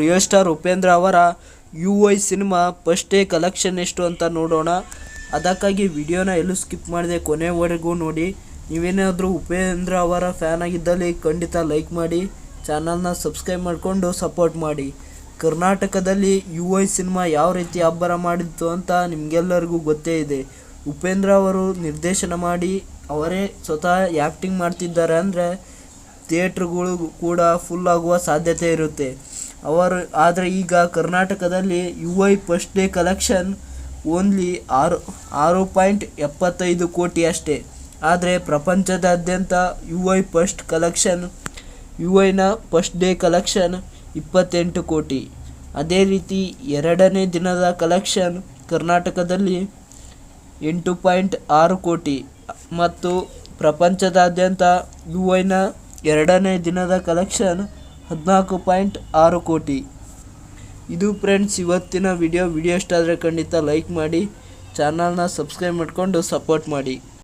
Real star Upendra ಅವರ UI cinema first day collection ಎಷ್ಟು ಅಂತ ನೋಡೋಣ. ಅದಕ್ಕಾಗಿ ವಿಡಿಯೋನ ಎಲ್ಲೂ ಸ್ಕಿಪ್ ಮಾಡದೆ ಕೊನೆವರೆಗೂ ನೋಡಿ. ನೀವೇನಾದರೂ ಉಪೇಂದ್ರ ಅವರ ಫ್ಯಾನ್ ಆಗಿದ್ದಲ್ಲಿ ಖಂಡಿತ ಲೈಕ್ ಮಾಡಿ, ಚಾನಲ್ನ ಸಬ್ಸ್ಕ್ರೈಬ್ ಮಾಡಿಕೊಂಡು ಸಪೋರ್ಟ್ ಮಾಡಿ. ಕರ್ನಾಟಕದಲ್ಲಿ UI ಸಿನಿಮಾ ಯಾವ ರೀತಿ ಅಬ್ಬರ ಮಾಡಿತ್ತು ಅಂತ ನಿಮಗೆಲ್ಲರಿಗೂ ಗೊತ್ತೇ ಇದೆ. ಉಪೇಂದ್ರ ಅವರು ನಿರ್ದೇಶನ ಮಾಡಿ ಅವರೇ ಸ್ವತಃ ಆ್ಯಕ್ಟಿಂಗ್ ಮಾಡ್ತಿದ್ದಾರೆ ಅಂದರೆ ಥಿಯೇಟ್ರುಗಳು ಕೂಡ ಫುಲ್ ಆಗುವ ಸಾಧ್ಯತೆ ಇರುತ್ತೆ. ಆದರೆ ಈಗ ಕರ್ನಾಟಕದಲ್ಲಿ UI first day collection only 6.75 ಕೋಟಿ ಅಷ್ಟೇ. ಆದರೆ ಪ್ರಪಂಚದಾದ್ಯಂತ UIನ ಫಸ್ಟ್ ಡೇ ಕಲೆಕ್ಷನ್ 28 ಕೋಟಿ. ಅದೇ ರೀತಿ ಎರಡನೇ ದಿನದ ಕಲೆಕ್ಷನ್ ಕರ್ನಾಟಕದಲ್ಲಿ 8.6 ಕೋಟಿ ಮತ್ತು ಪ್ರಪಂಚದಾದ್ಯಂತ UIನ ಎರಡನೇ ದಿನದ ಕಲೆಕ್ಷನ್ 14.6 ಕೋಟಿ. ಇದು ಫ್ರೆಂಡ್ಸ್ ಇವತ್ತಿನ ವಿಡಿಯೋ ಇಷ್ಟ ಆದರೆ ಖಂಡಿತ ಲೈಕ್ ಮಾಡಿ, ಚಾನಲ್ನ ಸಬ್ಸ್ಕ್ರೈಬ್ ಮಾಡಿಕೊಂಡು ಸಪೋರ್ಟ್ ಮಾಡಿ.